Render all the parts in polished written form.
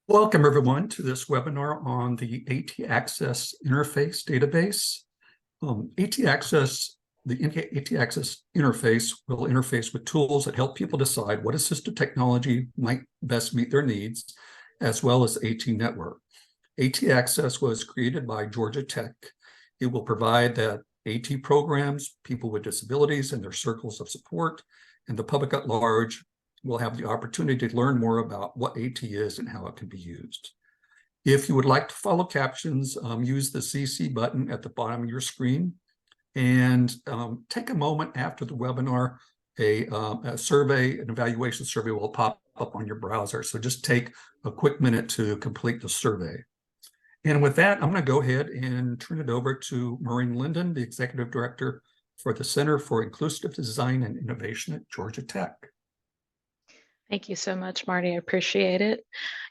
Welcome, everyone, to this webinar on the AT Access Interface database. AT Access, the AT Access interface will interface with tools that help people decide what assistive technology might best meet their needs, as well as AT Network. AT Access was created by Georgia Tech. It will provide that AT programs, people with disabilities and their circles of support, and the public at large will have the opportunity to learn more about what AT is and how it can be used. If you would like to follow captions, use the CC button at the bottom of your screen, and take a moment after the webinar. A survey, an evaluation survey will pop up on your browser. So just take a quick minute to complete the survey. And with that, I'm going to go ahead and turn it over to Maureen Linden, the Executive Director for the Center for Inclusive Design and Innovation at Georgia Tech. Thank you so much, Marty. I appreciate it.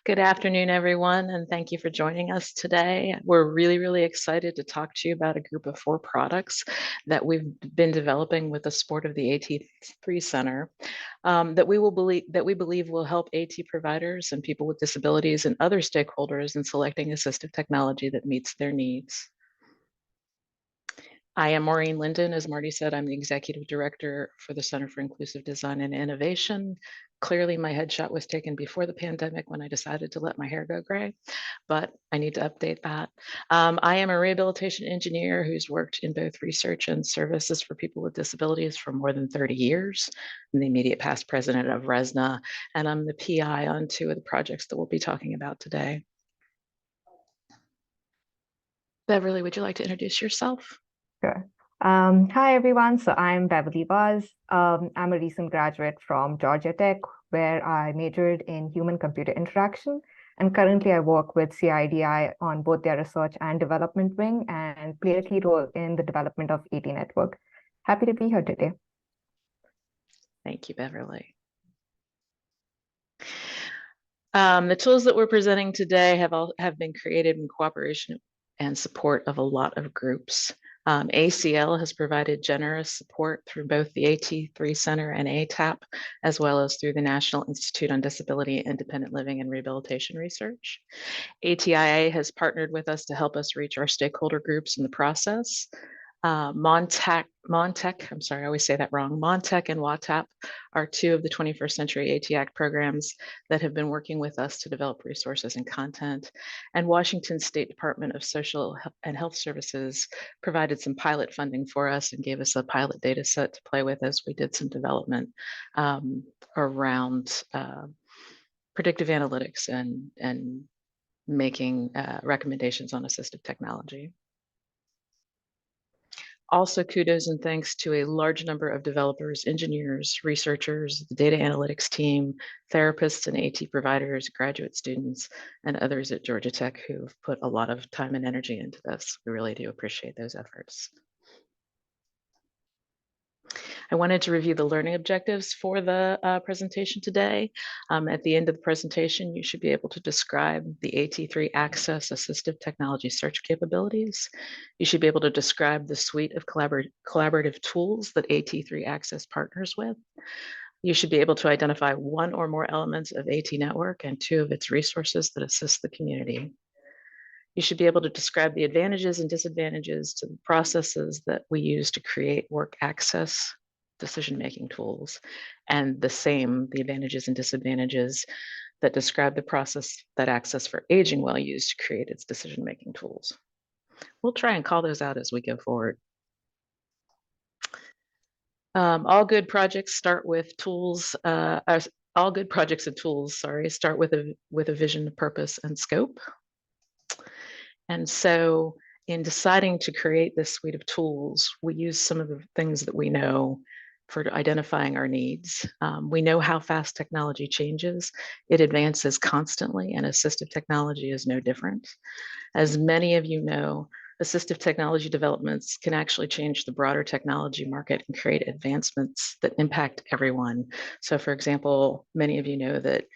Good afternoon, everyone, and thank you for joining us today. We're really excited to talk to you about a group of 4 products that we've been developing with the support of the AT3 Center that we believe will help AT providers and people with disabilities and other stakeholders in selecting assistive technology that meets their needs. I am Maureen Linden. As Marty said, I'm the Executive Director for the Center for Inclusive Design and Innovation. Clearly, my headshot was taken before the pandemic when I decided to let my hair go gray, but I need to update that. I am a rehabilitation engineer who's worked in both research and services for people with disabilities for more than 30 years. I'm the immediate past president of RESNA, and I'm the PI on 2 of the projects that we'll be talking about today. Beverly, would you like to introduce yourself? Sure. Hi, everyone. So I'm Beverly Vaz. I'm a recent graduate from Georgia Tech, where I majored in human-computer interaction. And currently, I work with CIDI on both their research and development wing and play a key role in the development of AT Network. Happy to be here today. Thank you, Beverly. The tools that we're presenting today have been created in cooperation and support of a lot of groups. ACL has provided generous support through both the AT3 Center and ATAP, as well as through the National Institute on Disability, Independent Living, and Rehabilitation Research. ATIA has partnered with us to help us reach our stakeholder groups in the process. Montech, I'm sorry, I always say that wrong. Montech and WATAP are 2 of the 21st Century AT Act programs that have been working with us to develop resources and content. And Washington State Department of Social and Health Services provided some pilot funding for us and gave us a pilot data set to play with as we did some development around predictive analytics and making recommendations on assistive technology. Also, kudos and thanks to a large number of developers, engineers, researchers, the data analytics team, therapists and AT providers, graduate students, and others at Georgia Tech who have put a lot of time and energy into this. We really do appreciate those efforts. I wanted to review the learning objectives for the presentation today. At the end of the presentation, you should be able to describe the AT3 Access assistive technology search capabilities. You should be able to describe the suite of collaborative tools that AT3 Access partners with. You should be able to identify 1 or more elements of AT Network and 2 of its resources that assist the community. You should be able to describe the advantages and disadvantages to the processes that we use to create work access decision-making tools, and the advantages and disadvantages that describe the process that Access for Aging Well used to create its decision-making tools. We'll try and call those out as we go forward. All good projects start with tools. All good projects and tools, start with a vision, purpose, and scope. And so in deciding to create this suite of tools, we use some of the things that we know for identifying our needs. We know how fast technology changes. It advances constantly, and assistive technology is no different. As many of you know, assistive technology developments can actually change the broader technology market and create advancements that impact everyone. So for example, many of you know that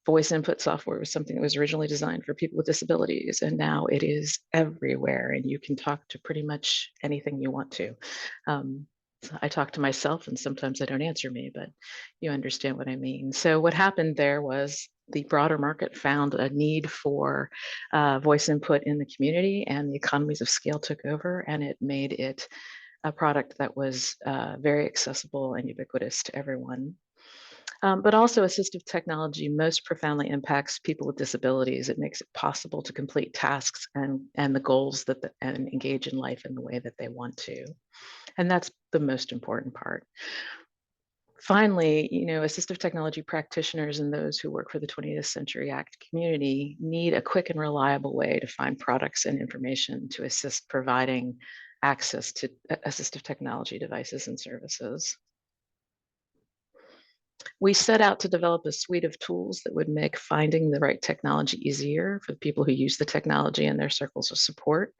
voice input software was something that was originally designed for people with disabilities, and now it is everywhere, and you can talk to pretty much anything you want to. I talk to myself, and sometimes I don't answer me, but you understand what I mean. So what happened there was the broader market found a need for voice input in the community, and the economies of scale took over, and it made it a product that was very accessible and ubiquitous to everyone. But also, assistive technology most profoundly impacts people with disabilities. It makes it possible to complete tasks and the goals and engage in life in the way that they want to. And that's the most important part. Finally, assistive technology practitioners and those who work for the 20th Century Act community need a quick and reliable way to find products and information to assist providing access to assistive technology devices and services. We set out to develop a suite of tools that would make finding the right technology easier for the people who use the technology and their circles of support.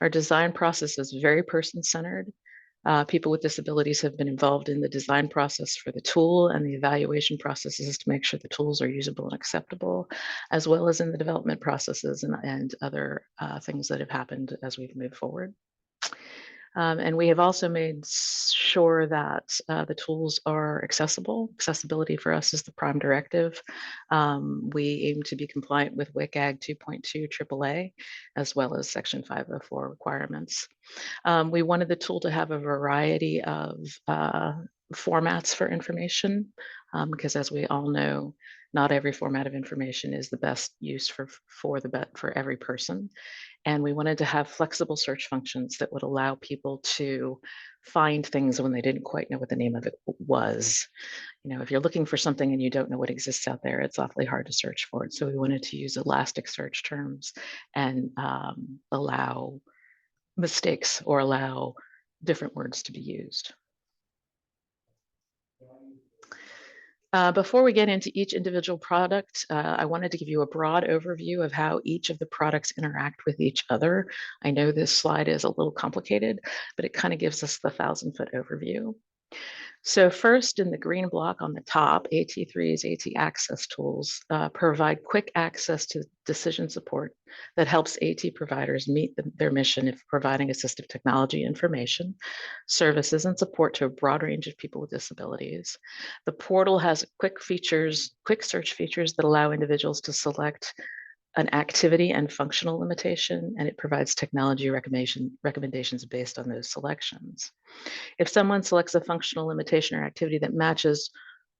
Our design process is very person-centered. People with disabilities have been involved in the design process for the tool and the evaluation processes to make sure the tools are usable and acceptable, as well as in the development processes and other things that have happened as we've moved forward. And we have also made sure that the tools are accessible. Accessibility for us is the prime directive. We aim to be compliant with WCAG 2.2 AAA, as well as Section 504 requirements. We wanted the tool to have a variety of formats for information, because as we all know, not every format of information is the best use for every person. And we wanted to have flexible search functions that would allow people to find things when they didn't quite know what the name of it was. If you're looking for something and you don't know what exists out there, it's awfully hard to search for it. So we wanted to use elastic search terms and allow mistakes or allow different words to be used. Before we get into each individual product, I wanted to give you a broad overview of how each of the products interact with each other. I know this slide is a little complicated, but it kind of gives us the 1,000-foot overview. So first, in the green block on the top, AT3's AT Access tools provide quick access to decision support that helps AT providers meet their mission of providing assistive technology information, services, and support to a broad range of people with disabilities. The portal has quick search features that allow individuals to select an activity and functional limitation, and it provides technology recommendations based on those selections. If someone selects a functional limitation or activity that matches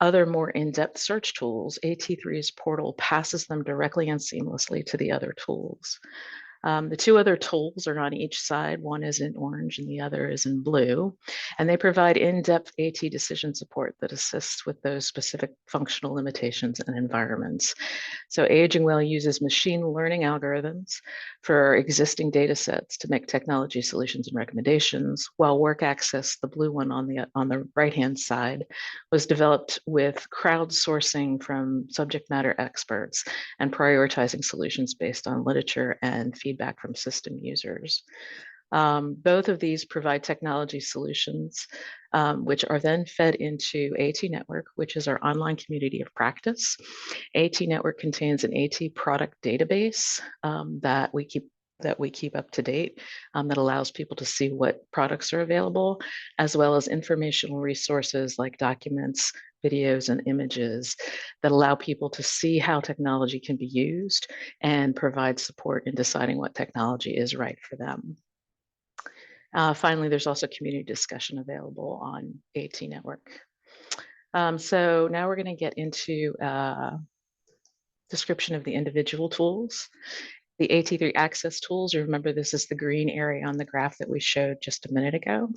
other more in-depth search tools, AT3's portal passes them directly and seamlessly to the other tools. The two other tools are on each side. One is in orange and the other is in blue. And they provide in-depth AT decision support that assists with those specific functional limitations and environments. So Aging Well uses machine learning algorithms for existing data sets to make technology solutions and recommendations, while Work Access, the blue one on the right-hand side, was developed with crowdsourcing from subject matter experts and prioritizing solutions based on literature and feedback from system users. Both of these provide technology solutions, which are then fed into AT Network, which is our online community of practice. AT Network contains an AT product database that we keep up to date, that allows people to see what products are available, as well as informational resources like documents, videos, and images that allow people to see how technology can be used and provide support in deciding what technology is right for them. Finally, there's also community discussion available on AT Network. So now we're going to get into description of the individual tools. The AT3 Access tools, remember this is the green area on the graph that we showed just a minute ago.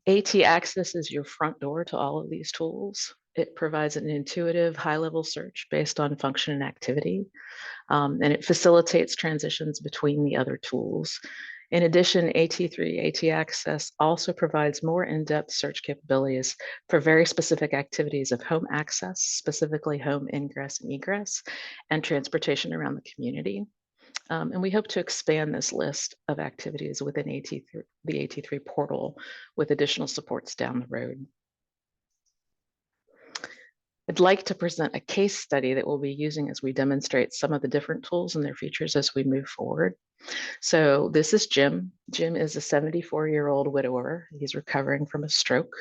AT Access is your front door to all of these tools. It provides an intuitive high-level search based on function and activity, and it facilitates transitions between the other tools. In addition, AT3 AT Access also provides more in-depth search capabilities for very specific activities of home access, specifically home ingress and egress, and transportation around the community. And we hope to expand this list of activities within the AT3 portal with additional supports down the road. I'd like to present a case study that we'll be using as we demonstrate some of the different tools and their features as we move forward. So this is Jim. Jim is a 74-year-old widower. He's recovering from a stroke.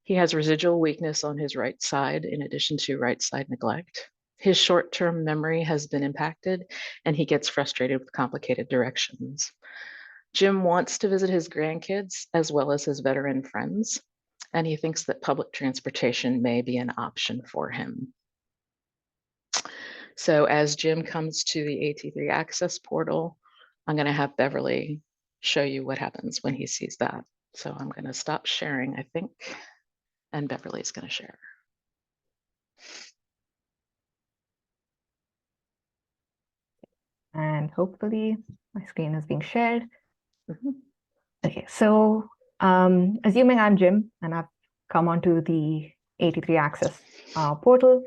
He has residual weakness on his right side in addition to right side neglect. His short-term memory has been impacted and he gets frustrated with complicated directions. Jim wants to visit his grandkids as well as his veteran friends, and he thinks that public transportation may be an option for him. So as Jim comes to the AT3 Access portal, I'm going to have Beverly show you what happens when he sees that. So I'm going to stop sharing, I think, and Beverly's going to share. And hopefully my screen is being shared. Mhm. Okay, so assuming I'm Jim and I've come onto the AT3 Access portal,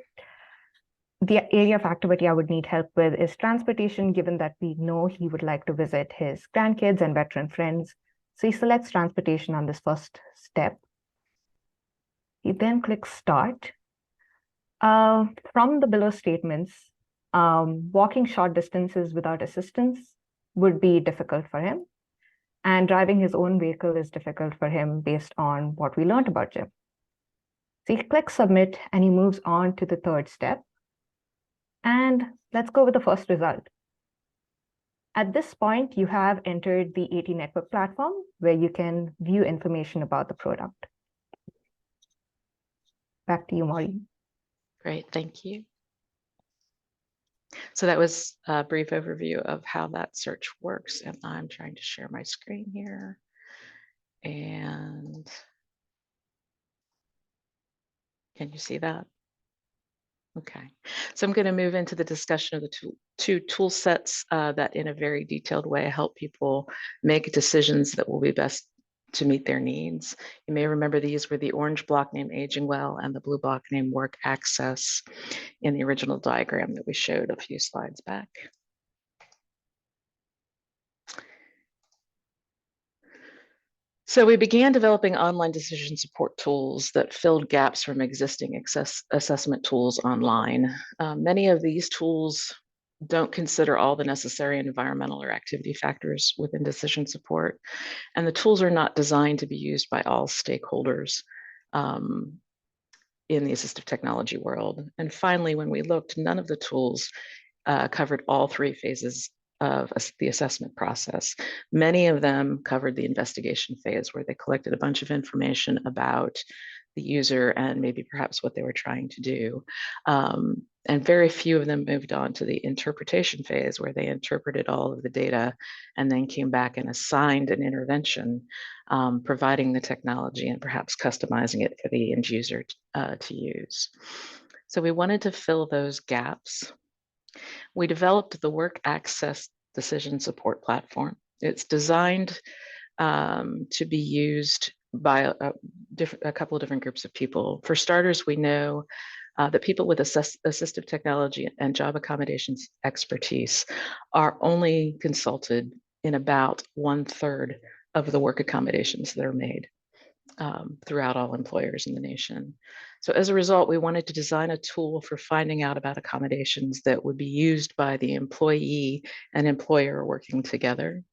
the area of activity I would need help with is transportation, given that we know he would like to visit his grandkids and veteran friends. So he selects transportation on this first step. He then clicks start. From the below statements, walking short distances without assistance would be difficult for him. And driving his own vehicle is difficult for him based on what we learned about Jim. So he clicks submit and he moves on to the third step. And let's go with the first result. At this point, you have entered the AT Network platform where you can view information about the product. Back to you, Maureen. Great, thank you. So that was a brief overview of how that search works. And I'm trying to share my screen here. And can you see that? Okay, so I'm going to move into the discussion of the two tool sets that in a very detailed way help people make decisions that will be best to meet their needs. You may remember these were the orange block named Aging Well and the blue block named Work Access in the original diagram that we showed a few slides back. So we began developing online decision support tools that filled gaps from existing assessment tools online. Many of these tools don't consider all the necessary environmental or activity factors within decision support, and the tools are not designed to be used by all stakeholders in the assistive technology world. And finally, when we looked, none of the tools covered all three phases of the assessment process. Many of them covered the investigation phase where they collected a bunch of information about the user and maybe perhaps what they were trying to do. And very few of them moved on to the interpretation phase where they interpreted all of the data and then came back and assigned an intervention, providing the technology and perhaps customizing it for the end user to use. So we wanted to fill those gaps. We developed the Work Access Decision Support Platform. It's designed to be used by a couple of different groups of people. For starters, we know that people with assistive technology and job accommodations expertise are only consulted in about 1/3 of the work accommodations that are made throughout all employers in the nation. So as a result, we wanted to design a tool for finding out about accommodations that would be used by the employee and employer working together.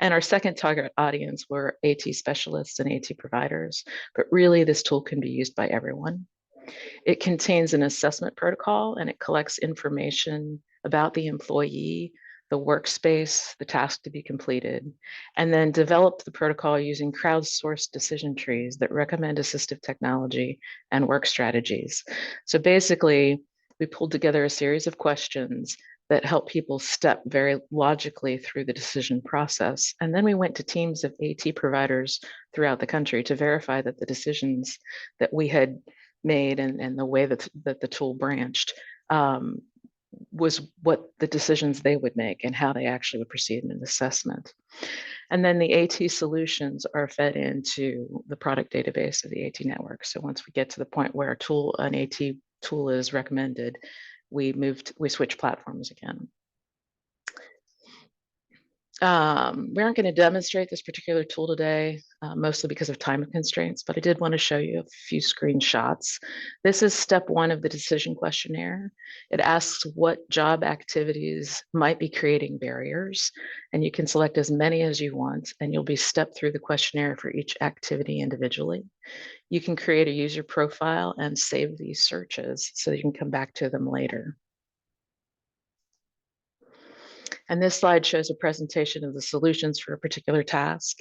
And our second target audience were AT specialists and AT providers, but really this tool can be used by everyone. It contains an assessment protocol and it collects information about the employee, the workspace, the task to be completed, and then developed the protocol using crowdsourced decision trees that recommend assistive technology and work strategies. So basically, we pulled together a series of questions that help people step very logically through the decision process. And then we went to teams of AT providers throughout the country to verify that the decisions that we had made and the way that the tool branched was what the decisions they would make and how they actually would proceed in an assessment. And then the AT solutions are fed into the product database of the AT network. So once we get to the point where an AT tool is recommended, we switch platforms again. We aren't going to demonstrate this particular tool today, mostly because of time constraints, but I did want to show you a few screenshots. This is step 1 of the decision questionnaire. It asks what job activities might be creating barriers, and you can select as many as you want, and you'll be stepped through the questionnaire for each activity individually. You can create a user profile and save these searches so you can come back to them later. And this slide shows a presentation of the solutions for a particular task.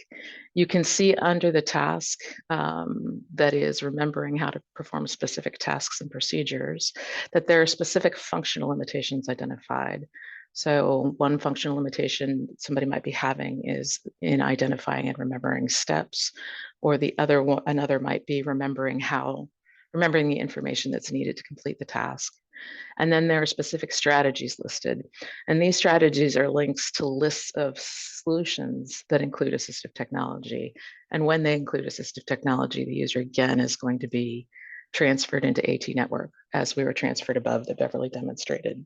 You can see under the task, that is remembering how to perform specific tasks and procedures, that there are specific functional limitations identified. So one functional limitation somebody might be having is in identifying and remembering steps, or another might be remembering the information that's needed to complete the task. And then there are specific strategies listed. And these strategies are links to lists of solutions that include assistive technology. And when they include assistive technology, the user again is going to be transferred into AT network as we were transferred above that Beverly demonstrated.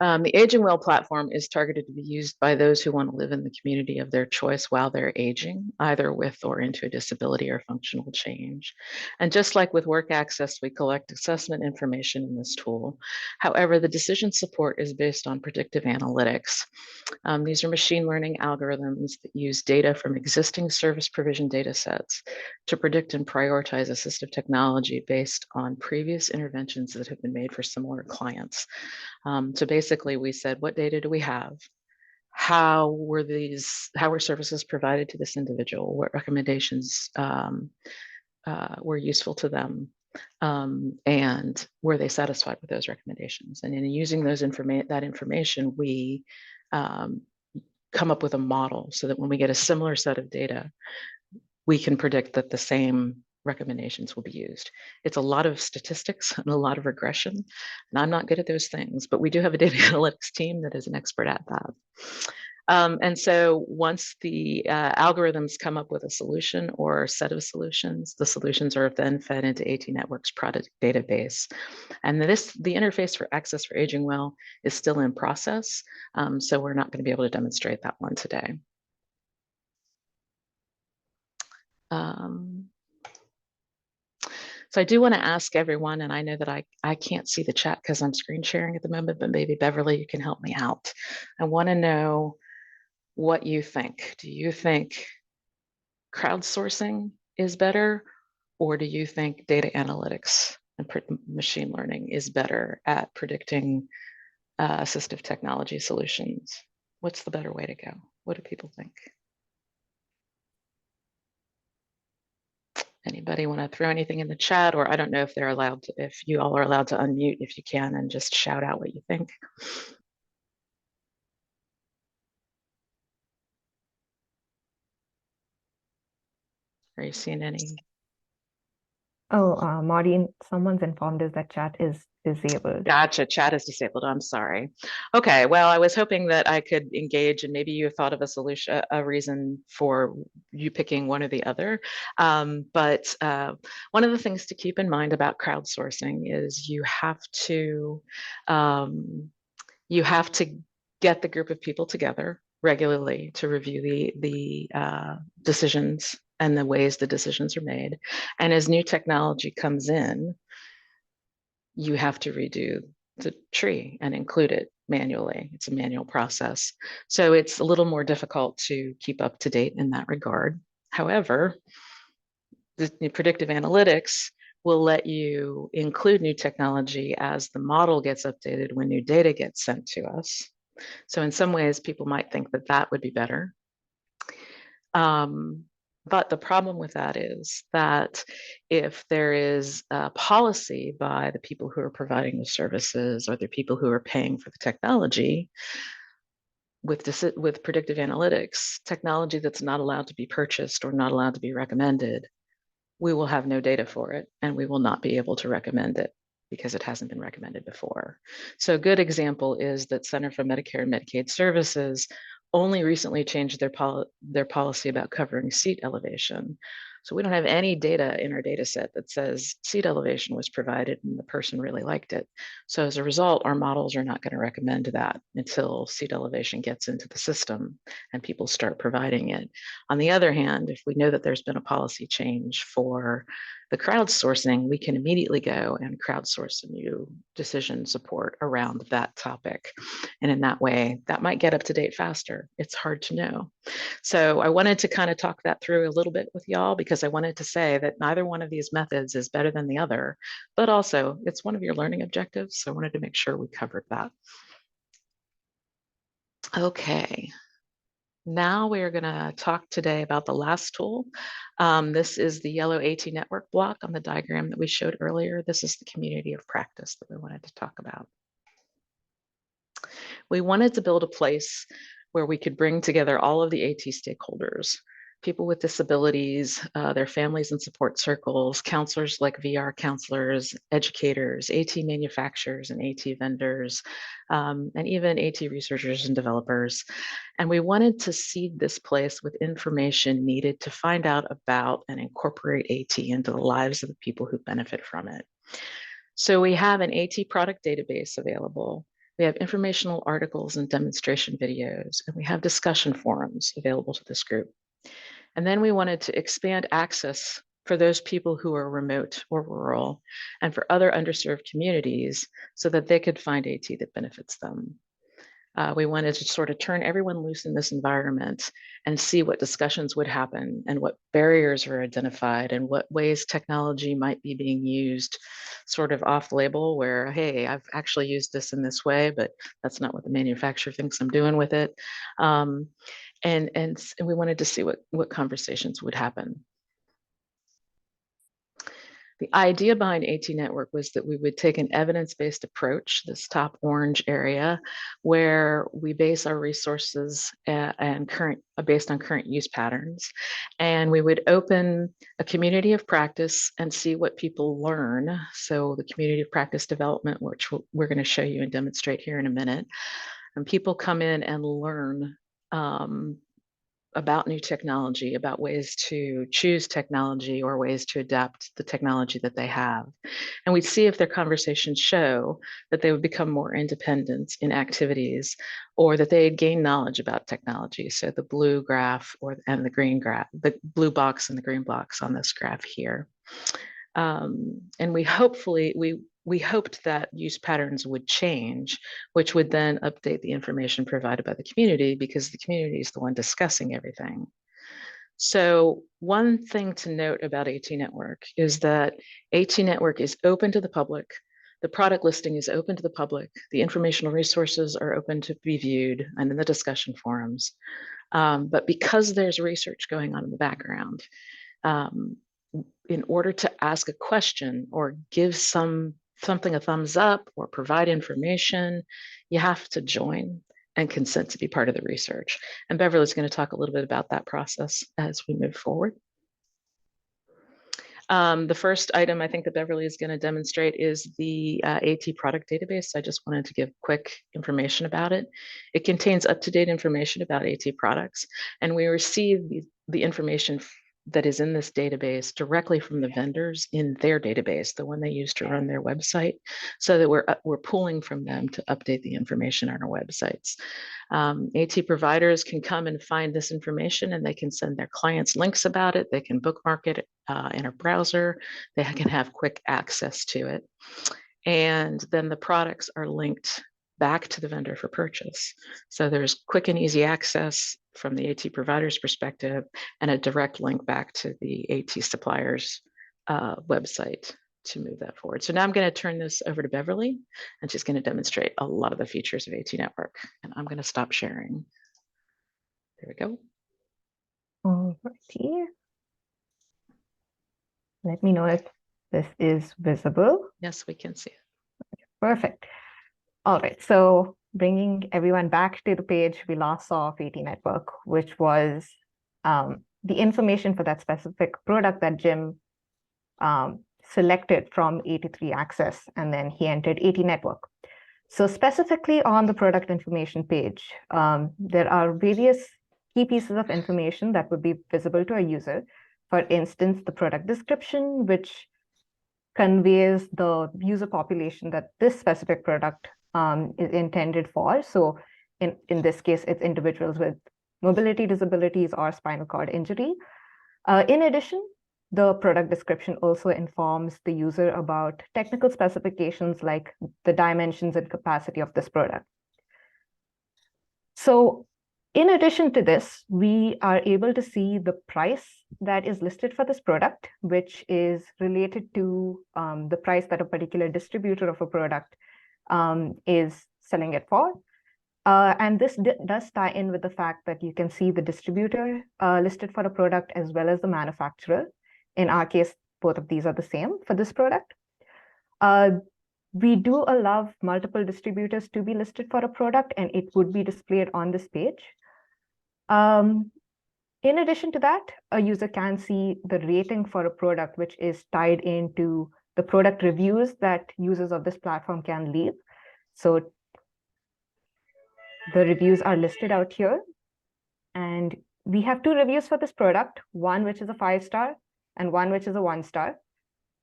The Aging Well platform is targeted to be used by those who want to live in the community of their choice while they're aging, either with or into a disability or functional change. And just like with Work Access, we collect assessment information in this tool. However, the decision support is based on predictive analytics. These are machine learning algorithms that use data from existing service provision data sets to predict and prioritize assistive technology based on previous interventions that have been made for similar clients. So basically we said, what data do we have? How were services provided to this individual? What recommendations were useful to them? And were they satisfied with those recommendations? And in using that information, we come up with a model so that when we get a similar set of data, we can predict that the same recommendations will be used. It's a lot of statistics and a lot of regression, and I'm not good at those things, but we do have a data analytics team that is an expert at that. And so once the algorithms come up with a solution or a set of solutions, the solutions are then fed into AT Network's product database. And the interface for Access for Aging Well is still in process, so we're not going to be able to demonstrate that one today. So I do want to ask everyone, and I know that I can't see the chat because I'm screen sharing at the moment, but maybe Beverly, you can help me out. I want to know what you think. Do you think crowdsourcing is better, or do you think data analytics and machine learning is better at predicting assistive technology solutions? What's the better way to go? What do people think? Anybody want to throw anything in the chat? Or I don't know if they're allowed to, if you all are allowed to unmute if you can and just shout out what you think. Are you seeing any? Oh, Maureen, someone's informed us that chat is disabled. Gotcha, chat is disabled, I'm sorry. Okay, well, I was hoping that I could engage and maybe you thought of a solution, a reason for you picking one or the other. But one of the things to keep in mind about crowdsourcing is you have to get the group of people together regularly to review the decisions and the ways the decisions are made. And as new technology comes in, you have to redo the tree and include it manually. It's a manual process. So it's a little more difficult to keep up to date in that regard. However, the predictive analytics will let you include new technology as the model gets updated when new data gets sent to us. So in some ways, people might think that that would be better. But the problem with that is that if there is a policy by the people who are providing the services or the people who are paying for the technology, with predictive analytics, technology that's not allowed to be purchased or not allowed to be recommended, we will have no data for it and we will not be able to recommend it because it hasn't been recommended before. So a good example is that Center for Medicare and Medicaid Services only recently changed their policy about covering seat elevation. So we don't have any data in our data set that says seat elevation was provided and the person really liked it. So as a result, our models are not going to recommend that until seat elevation gets into the system and people start providing it. On the other hand, if we know that there's been a policy change for the crowdsourcing, we can immediately go and crowdsource a new decision support around that topic. And in that way, that might get up to date faster. It's hard to know. So I wanted to kind of talk that through a little bit with y'all, because I wanted to say that neither one of these methods is better than the other, but also it's one of your learning objectives. So I wanted to make sure we covered that. Okay. Now we are going to talk today about the last tool. This is the yellow AT network block on the diagram that we showed earlier. This is the community of practice that we wanted to talk about. We wanted to build a place where we could bring together all of the AT stakeholders, people with disabilities, their families and support circles, counselors like VR counselors, educators, AT manufacturers and AT vendors, and even AT researchers and developers. And we wanted to seed this place with information needed to find out about and incorporate AT into the lives of the people who benefit from it. So we have an AT product database available. We have informational articles and demonstration videos, and we have discussion forums available to this group. And then we wanted to expand access for those people who are remote or rural and for other underserved communities so that they could find AT that benefits them. We wanted to sort of turn everyone loose in this environment and see what discussions would happen and what barriers are identified and what ways technology might be being used sort of off label where, hey, I've actually used this in this way, but that's not what the manufacturer thinks I'm doing with it. And we wanted to see what conversations would happen. The idea behind AT Network was that we would take an evidence-based approach, this top orange area, where we base our resources based on current use patterns. And we would open a community of practice and see what people learn. So the community of practice development, which we're going to show you and demonstrate here in a minute. And people come in and learn about new technology, about ways to choose technology or ways to adapt the technology that they have. And we'd see if their conversations show that they would become more independent in activities or that they'd gain knowledge about technology. So the blue graph and the green graph, the blue box and the green box on this graph here. And we hoped that use patterns would change, which would then update the information provided by the community because the community is the one discussing everything. So one thing to note about AT Network is that AT Network is open to the public. The product listing is open to the public. The informational resources are open to be viewed and in the discussion forums. But because there's research going on in the background, in order to ask a question or give something a thumbs up or provide information, you have to join and consent to be part of the research. And Beverly's going to talk a little bit about that process as we move forward. The first item I think that Beverly is going to demonstrate is the AT product database. I just wanted to give quick information about it. It contains up-to-date information about AT products, and we receive the information that is in this database directly from the vendors in their database, the one they use to run their website, so that we're pulling from them to update the information on our websites. AT providers can come and find this information and they can send their clients links about it. They can bookmark it in a browser. They can have quick access to it. And then the products are linked back to the vendor for purchase. So there's quick and easy access from the AT provider's perspective and a direct link back to the AT supplier's website to move that forward. So now I'm going to turn this over to Beverly, and she's going to demonstrate a lot of the features of AT Network. And I'm going to stop sharing. There we go. Alrighty. Let me know if this is visible. Yes, we can see it. Perfect. All right, so bringing everyone back to the page we last saw of AT Network, which was the information for that specific product that Jim selected from AT3 Access, and then he entered AT Network. So specifically on the product information page, there are various key pieces of information that would be visible to a user. For instance, the product description, which conveys the user population that this specific product is intended for. So in this case, it's individuals with mobility disabilities or spinal cord injury. In addition, the product description also informs the user about technical specifications like the dimensions and capacity of this product. So in addition to this, we are able to see the price that is listed for this product, which is related to the price that a particular distributor of a product is selling it for. And this does tie in with the fact that you can see the distributor listed for a product as well as the manufacturer. In our case, both of these are the same for this product. We do allow multiple distributors to be listed for a product, and it would be displayed on this page. In addition to that, a user can see the rating for a product, which is tied into the product reviews that users of this platform can leave. So the reviews are listed out here. And we have 2 reviews for this product, one which is a 5-star and one which is a 1-star.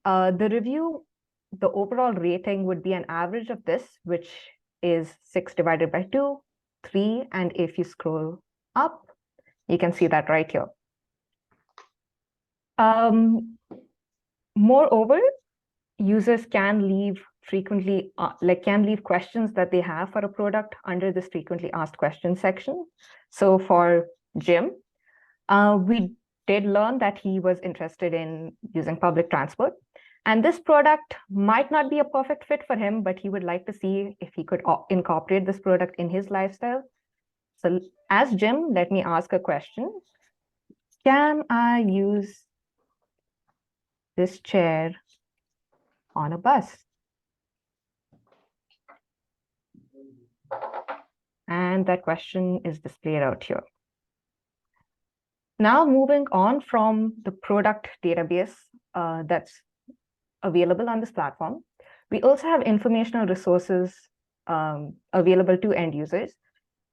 The review, the overall rating would be an average of this, which is 6 divided by 2, 3. And if you scroll up, you can see that right here. Moreover, users can leave frequently, can leave questions that they have for a product under this frequently asked questions section. So for Jim, we did learn that he was interested in using public transport. And this product might not be a perfect fit for him, but he would like to see if he could incorporate this product in his lifestyle. So as Jim, let me ask a question. Can I use this chair on a bus? And that question is displayed out here. Now moving on from the product database that's available on this platform, we also have informational resources available to end users.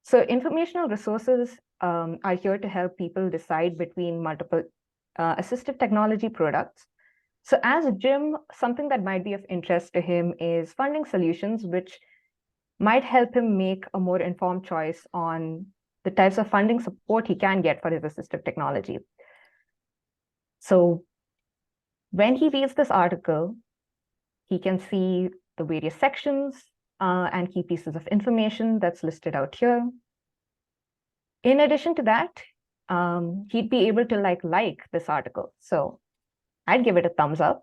So informational resources are here to help people decide between multiple assistive technology products. So as Jim, something that might be of interest to him is funding solutions, which might help him make a more informed choice on the types of funding support he can get for his assistive technology. So when he reads this article, he can see the various sections and key pieces of information that's listed out here. In addition to that, he'd be able to like this article. So I'd give it a thumbs up.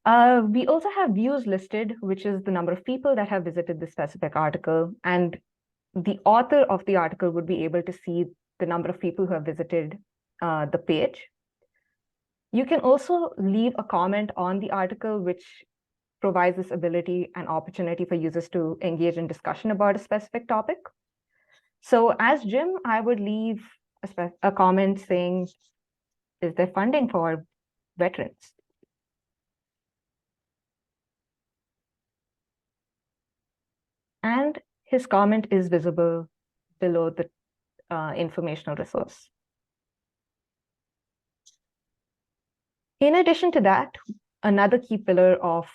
We also have views listed, which is the number of people that have visited this specific article. And the author of the article would be able to see the number of people who have visited the page. You can also leave a comment on the article, which provides this ability and opportunity for users to engage in discussion about a specific topic. So as Jim, I would leave a comment saying, is there funding for veterans? And his comment is visible below the informational resource. In addition to that, another key pillar of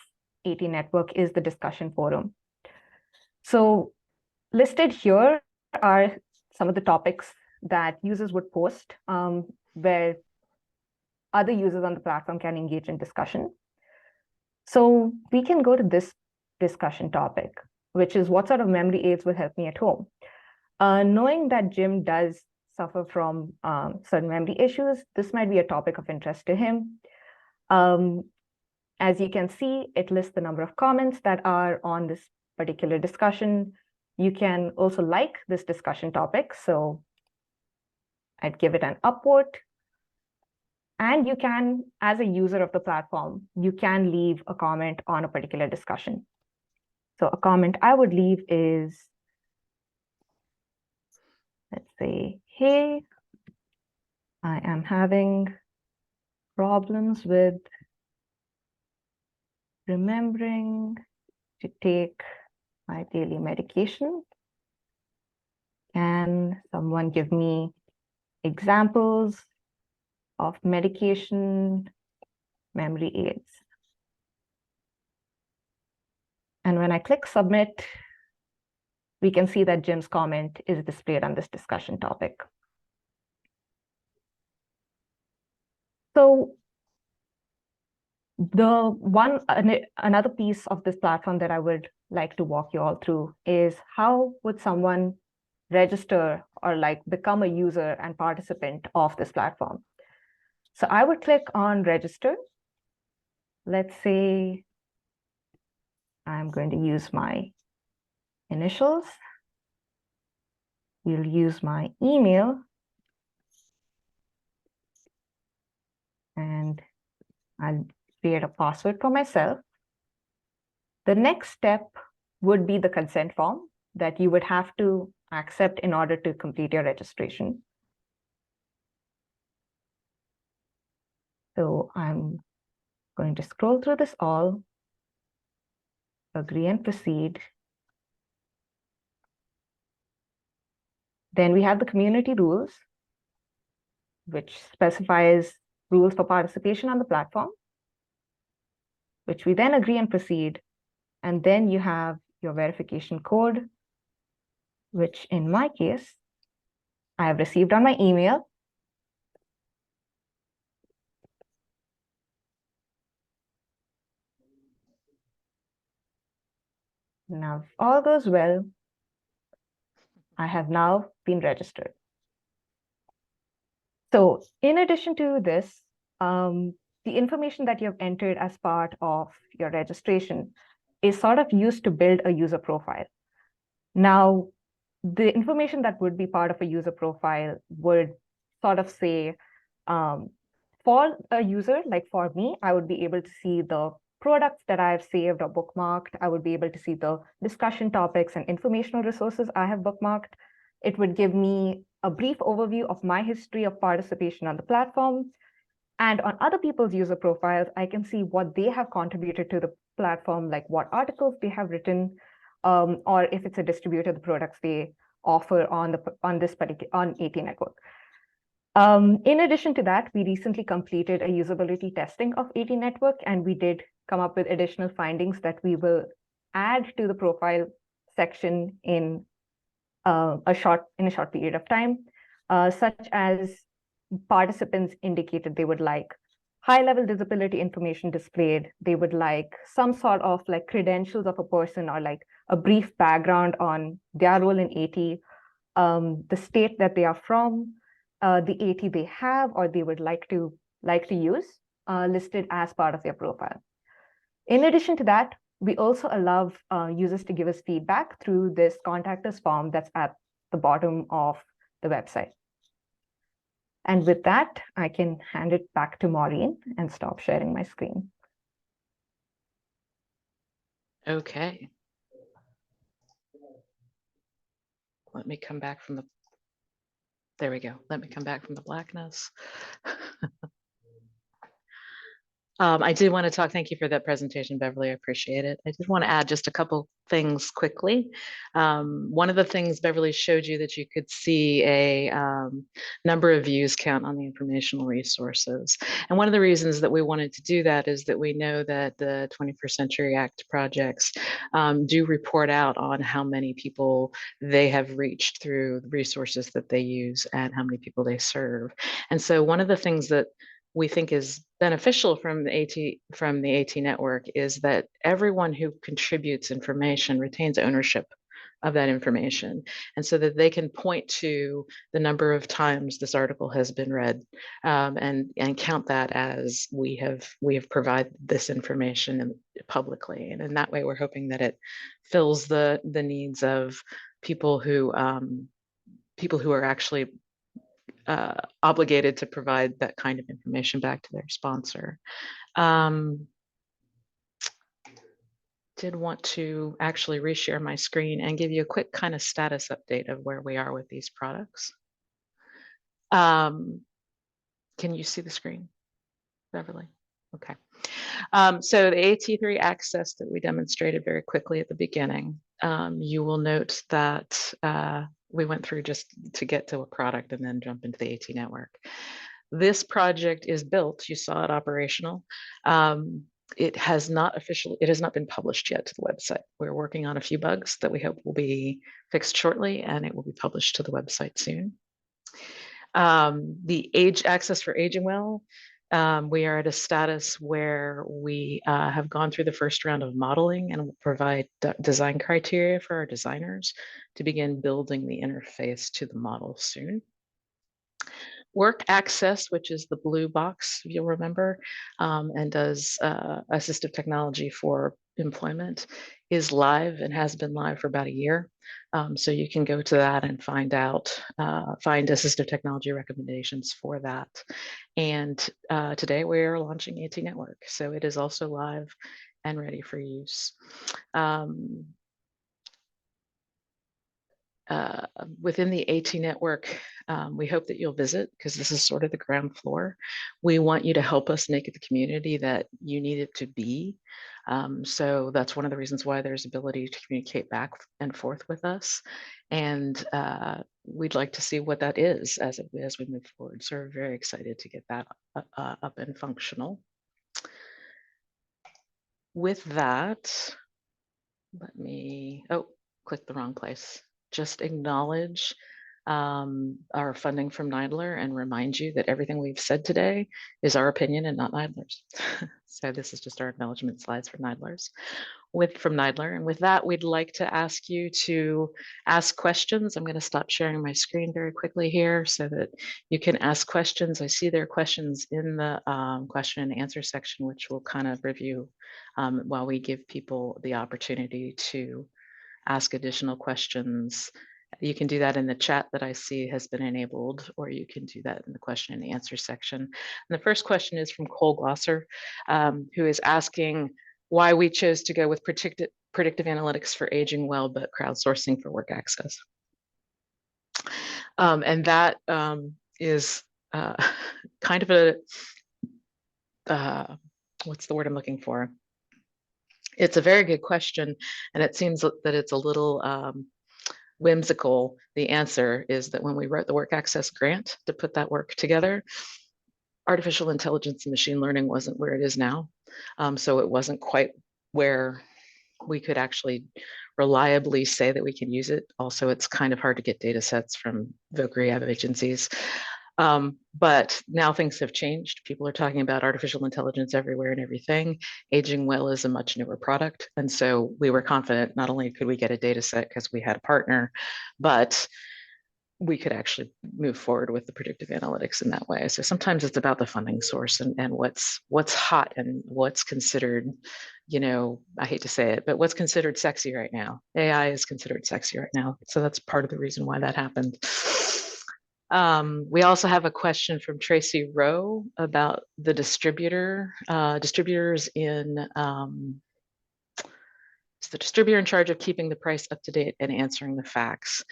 AT Network is the discussion forum. So listed here are some of the topics that users would post where other users on the platform can engage in discussion. So we can go to this discussion topic, which is what sort of memory aids will help me at home. Knowing that Jim does suffer from certain memory issues, this might be a topic of interest to him. As you can see, it lists the number of comments that are on this particular discussion. You can also like this discussion topic. So I'd give it an upvote. And you can, as a user of the platform, you can leave a comment on a particular discussion. So a comment I would leave is, let's say, hey, I am having problems with remembering to take my daily medication. Can someone give me examples of medication memory aids. And when I click submit, we can see that Jim's comment is displayed on this discussion topic. So another piece of this platform that I would like to walk you all through is how would someone register or like become a user and participant of this platform. So I would click on register. Let's say I'm going to use my initials. We'll use my email. And I'll create a password for myself. The next step would be the consent form that you would have to accept in order to complete your registration. So I'm going to scroll through this all, agree and proceed. Then we have the community rules, which specifies rules for participation on the platform, which we then agree and proceed. And then you have your verification code, which in my case, I have received on my email. Now, if all goes well, I have now been registered. So in addition to this, the information that you've entered as part of your registration is sort of used to build a user profile. Now, the information that would be part of a user profile would sort of say, for a user, like for me, I would be able to see the products that I've saved or bookmarked. I would be able to see the discussion topics and informational resources I have bookmarked. It would give me a brief overview of my history of participation on the platform. And on other people's user profiles, I can see what they have contributed to the platform, like what articles they have written, or if it's a distributor, the products they offer on AT Network. In addition to that, we recently completed a usability testing of AT Network, and we did come up with additional findings that we will add to the profile section in a short period of time, such as participants indicated they would like high-level disability information displayed. They would like some sort of like credentials of a person or like a brief background on their role in AT, the state that they are from, the AT they have or they would like to use listed as part of their profile. In addition to that, we also allow users to give us feedback through this contact us form that's at the bottom of the website. And with that, I can hand it back to Maureen and stop sharing my screen. Okay. Let me come back from the, there we go. Let me come back from the blackness. I did want to talk, thank you for that presentation, Beverly, I appreciate it. I did want to add just a couple things quickly. One of the things Beverly showed you that you could see a number of views count on the informational resources. And one of the reasons that we wanted to do that is that we know that the 21st Century Act projects do report out on how many people they have reached through the resources that they use and how many people they serve. And so one of the things that we think is beneficial from the AT network is that everyone who contributes information retains ownership of that information, and so that they can point to the number of times this article has been read, and count that as we have provided this information publicly, and in that way we're hoping that it fills the needs of people who are actually obligated to provide that kind of information back to their sponsor. Did want to actually reshare my screen and give you a quick kind of status update of where we are with these products. Can you see the screen, Beverly? Okay. So the AT3 access that we demonstrated very quickly at the beginning, you will note that we went through just to get to a product and then jump into the AT network. This project is built, you saw it operational. It has not been published yet to the website. We're working on a few bugs that we hope will be fixed shortly, and it will be published to the website soon. The age access for Aging Well, we are at a status where we have gone through the first round of modeling and will provide design criteria for our designers to begin building the interface to the model soon. Work Access, which is the blue box, if you'll remember, and does assistive technology for employment, is live and has been live for about a year. So you can go to that and find assistive technology recommendations for that. And today we're launching AT Network. So it is also live and ready for use. Within the AT Network, we hope that you'll visit, because this is sort of the ground floor. We want you to help us make it the community that you need it to be. So that's one of the reasons why there's ability to communicate back and forth with us. And we'd like to see what that is as we move forward. So we're very excited to get that up and functional. With that, let me, click the wrong place. Just acknowledge our funding from NIDLR and remind you that everything we've said today is our opinion and not NIDLR's. So this is just our acknowledgement slides from NIDLR. And with that, we'd like to ask you to ask questions. I'm going to stop sharing my screen very quickly here so that you can ask questions. I see there are questions in the question and answer section, which we'll kind of review while we give people the opportunity to ask additional questions. You can do that in the chat that I see has been enabled, or you can do that in the question and answer section. And the first question is from Cole Glosser, who is asking why we chose to go with predictive analytics for Aging Well, but crowdsourcing for Work Access. And that is kind of a, what's the word I'm looking for? It's a very good question, and it seems that it's a little whimsical. The answer is that when we wrote the Work Access grant to put that work together, artificial intelligence and machine learning wasn't where it is now. So it wasn't quite where we could actually reliably say that we can use it. Also, it's kind of hard to get data sets from voc rehab agencies. But now things have changed. People are talking about artificial intelligence everywhere and everything. Aging Well is a much newer product. And so we were confident not only could we get a data set because we had a partner, but we could actually move forward with the predictive analytics in that way. So sometimes it's about the funding source and what's hot and what's considered, I hate to say it, but what's considered sexy right now. AI is considered sexy right now. So that's part of the reason why that happened. We also have a question from Tracy Rowe about the distributors in it's the distributor in charge of keeping the price up to date and answering the facts.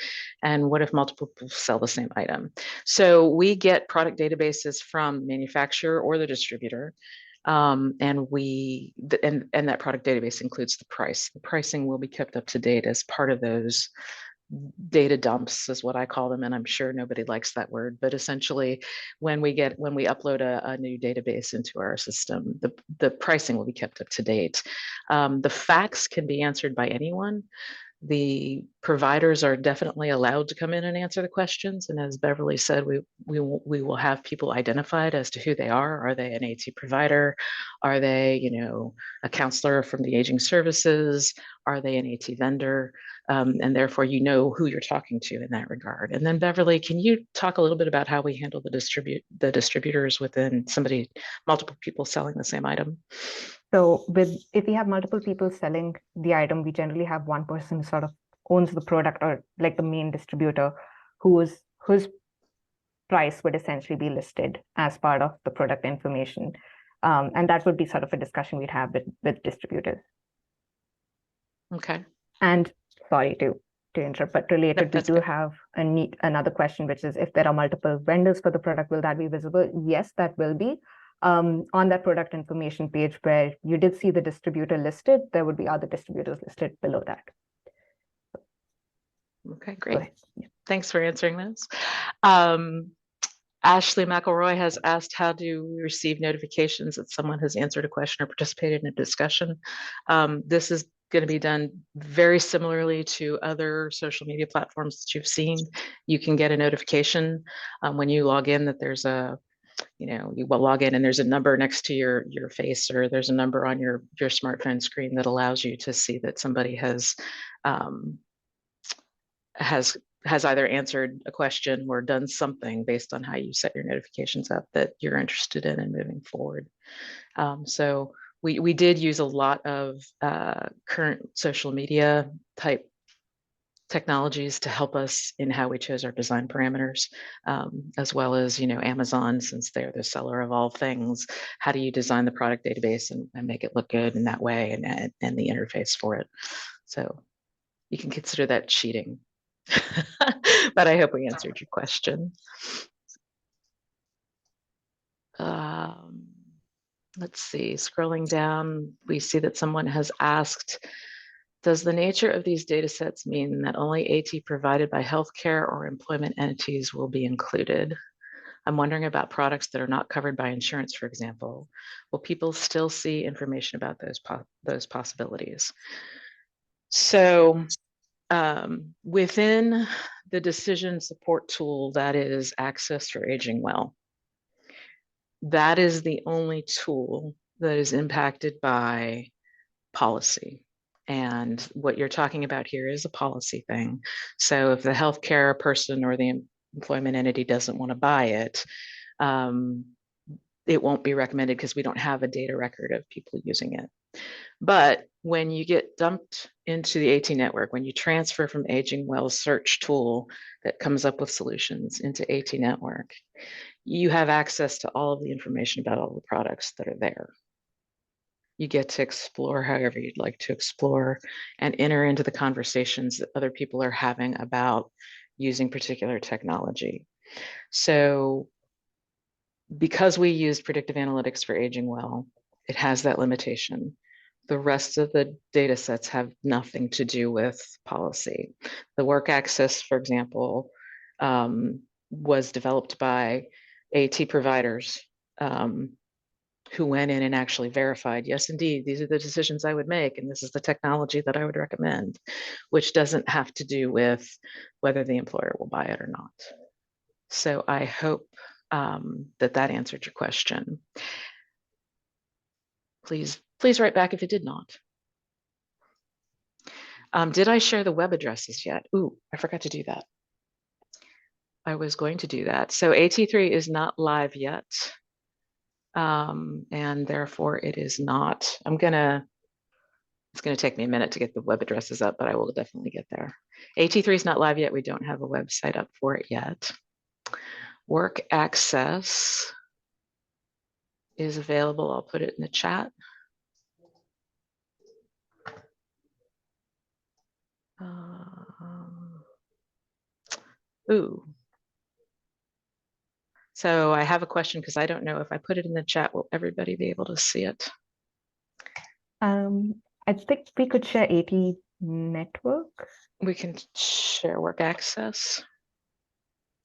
And what if multiple people sell the same item? So we get product databases from manufacturer or the distributor. And that product database includes the price. The pricing will be kept up to date as part of those data dumps is what I call them, and I'm sure nobody likes that word, but essentially when we upload a new database into our system, the pricing will be kept up to date. The facts can be answered by anyone. The providers are definitely allowed to come in and answer the questions, and as Beverly said, we will have people identified as to who they are. Are they an AT provider? Are they a counselor from the aging services? Are they an AT vendor? And therefore you know who you're talking to in that regard. And then Beverly, can you talk a little bit about how we handle the distributors within multiple people selling the same item? So if we have multiple people selling the item, we generally have one person who sort of owns the product, or like the main distributor, whose price would essentially be listed as part of the product information. And that would be sort of a discussion we'd have with distributors. Okay. And sorry to interrupt, but related, we do have another question, which is if there are multiple vendors for the product, will that be visible? Yes, that will be. On that product information page where you did see the distributor listed, there would be other distributors listed below that. Okay, great. Yeah. Thanks for answering those. Ashley McElroy has asked, how do we receive notifications that someone has answered a question or participated in a discussion? This is going to be done very similarly to other social media platforms that you've seen. You can get a notification when you log in that there's a, you will log in and there's a number next to your face, or there's a number on your smartphone screen that allows you to see that somebody has either answered a question or done something based on how you set your notifications up that you're interested in and moving forward. So we did use a lot of current social media type technologies to help us in how we chose our design parameters, as well as, Amazon, since they're the seller of all things. How do you design the product database and make it look good in that way, and the interface for it? So you can consider that cheating. But I hope we answered your question. Let's see, scrolling down, we see that someone has asked, does the nature of these data sets mean that only AT provided by healthcare or employment entities will be included? I'm wondering about products that are not covered by insurance, for example. Will people still see information about those possibilities? So within the decision support tool that is Access for Aging Well, that is the only tool that is impacted by policy. And what you're talking about here is a policy thing. So if the healthcare person or the employment entity doesn't want to buy it, it won't be recommended because we don't have a data record of people using it. But when you get dumped into the AT network, when you transfer from Aging Well's search tool that comes up with solutions into AT network, you have access to all of the information about all the products that are there. You get to explore however you'd like to explore and enter into the conversations that other people are having about using particular technology. So because we used predictive analytics for Aging Well, it has that limitation. The rest of the data sets have nothing to do with policy. The work access, for example, was developed by AT providers who went in and actually verified, yes, indeed, these are the decisions I would make, and this is the technology that I would recommend, which doesn't have to do with whether the employer will buy it or not. So I hope that answered your question. Please write back if it did not. Did I share the web addresses yet? Ooh, I forgot to do that. I was going to do that. So AT3 is not live yet. And therefore it is not, it's gonna take me a minute to get the web addresses up, but I will definitely get there. AT3 is not live yet. We don't have a website up for it yet. Work access is available. I'll put it in the chat. Ooh. So I have a question because I don't know if I put it in the chat, will everybody be able to see it? I think we could share AT network. We can share work access.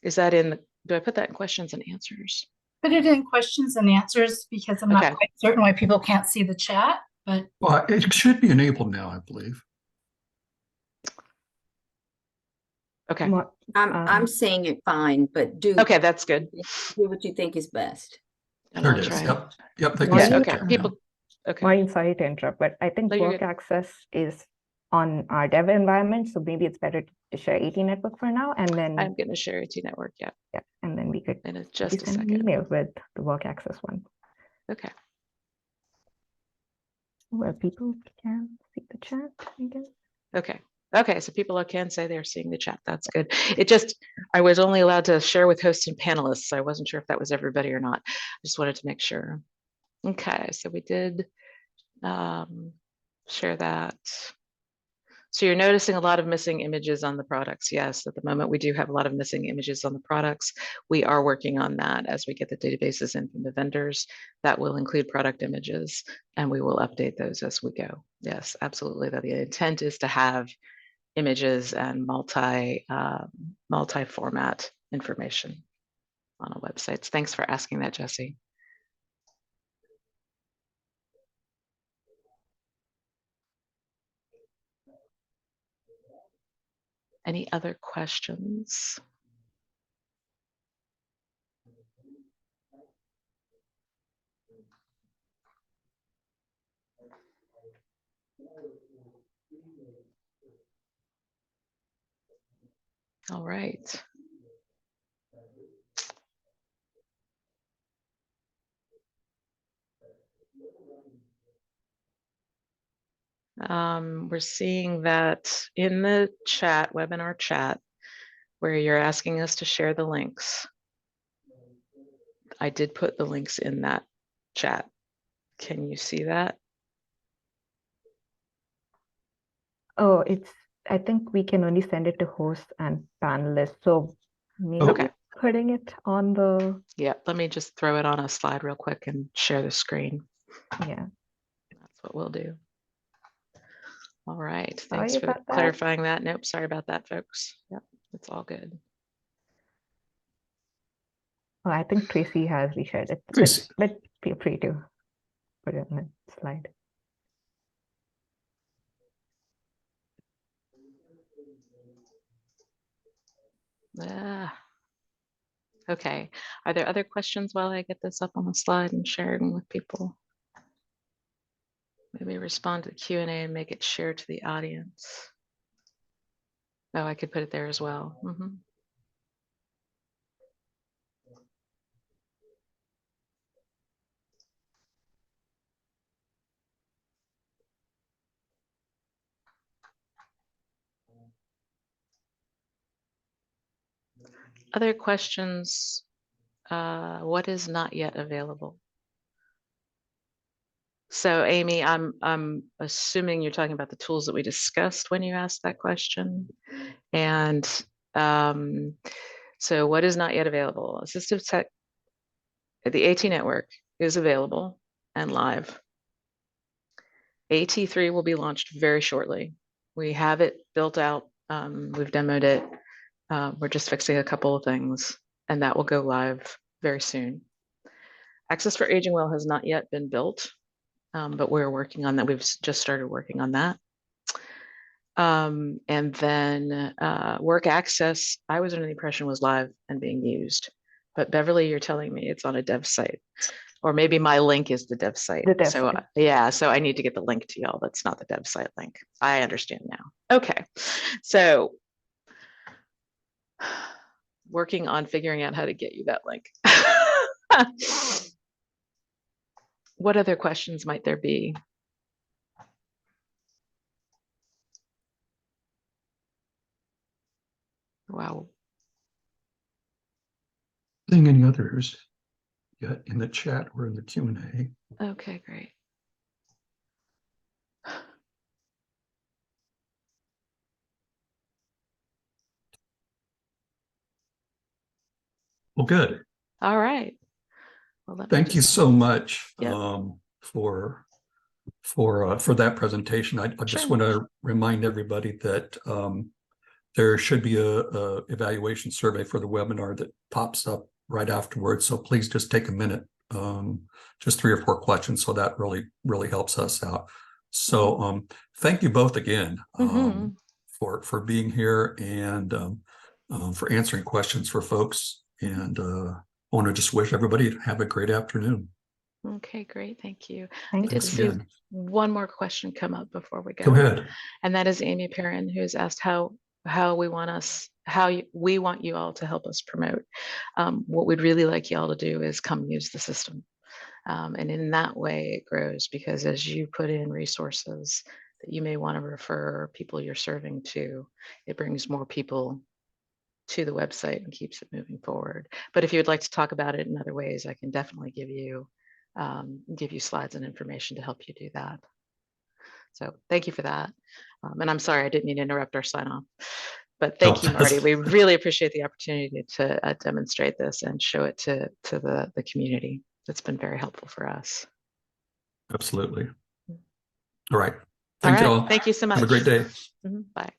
Is that in the, do I put that in questions and answers? Put it in questions and answers because I'm not quite certain why people can't see the chat, but. Well, it should be enabled now, I believe. Okay. I'm seeing it fine, but okay, that's good. Do what you think is best. There it is. Yep. Yeah, okay. People. Okay. Maureen, sorry to interrupt, but I think work access is on our dev environment, so maybe it's better to share AT network for now, and then I'm going to share AT network. Yeah. Yeah, and then we could in just a send second an email with the work access one. Okay. Where people can see the chat, I guess. Okay. Okay, so people can say they're seeing the chat. That's good. It just, I was only allowed to share with hosts and panelists, so I wasn't sure if that was everybody or not. I just wanted to make sure. Okay, so we did share that. So you're noticing a lot of missing images on the products. Yes, at the moment we do have a lot of missing images on the products. We are working on that as we get the databases in from the vendors. That will include product images, and we will update those as we go. Yes, absolutely. The intent is to have images and multi-format information. on websites. Thanks for asking that, Jesse. Any other questions? All right. We're seeing that in the chat, webinar chat, where you're asking us to share the links. I did put the links in that chat. Can you see that? Oh, I think we can only send it to hosts and panelists. So maybe Okay. putting it on the, Yeah, let me just throw it on a slide real quick and share the screen. yeah. That's what we'll do. All right. Sorry Thanks for about that. clarifying that. Nope, sorry about that, folks. Yep, it's all good. Oh, I think Tracy has reshared it. Tracy. But feel free to put it on the slide. Okay. Are there other questions while I get this up on the slide and sharing with people? Maybe respond to the Q&A and make it share to the audience. Oh, I could put it there as well. Other questions? What is not yet available? So Amy, I'm assuming you're talking about the tools that we discussed when you asked that question. And so what is not yet available? Assistive tech, the AT network is available and live. AT3 will be launched very shortly. We have it built out. We've demoed it. We're just fixing a couple of things, and that will go live very soon. Access for Aging Well has not yet been built, but we're working on that. We've just started working on that. And then Work Access, I was under the impression was live and being used, but Beverly, you're telling me it's on a dev site, or maybe my link is the dev site. The dev So site. yeah, so I need to get the link to y'all. That's not the dev site link. I understand now. Okay, so working on figuring out how to get you that link. What other questions might there be? Wow. Seeing any others yet in the chat or in the Q&A? Okay, great. Well, good. All right. Well, Thank you so much Yep. for that presentation. I just Sure. want to remind everybody that there should be a evaluation survey for the webinar that pops up right afterwards. So please just take a minute, just 3 or 4 questions. So that really helps us out. So thank you both again for being here and for answering questions for folks. And I want to just wish everybody to have a great afternoon. Okay, great. Thank you. Thank I did Thanks see again. one more question come up before we Go ahead. and that is Amy Perrin, who's asked how we want you all to help us promote. What we'd really like you all to do is come use the system. And in that way it grows, because as you put in resources that you may want to refer people you're serving to, it brings more people to the website and keeps it moving forward. But if you would like to talk about it in other ways, I can definitely give you slides and information to help you do that. So thank you for that. And I'm sorry, I didn't mean to interrupt our sign off, but thank you, Marty. We really appreciate the opportunity to demonstrate this and show it to the community. It's been very helpful for us. Absolutely. All right. Thank you all. Thank you so much. Have a great day. Bye.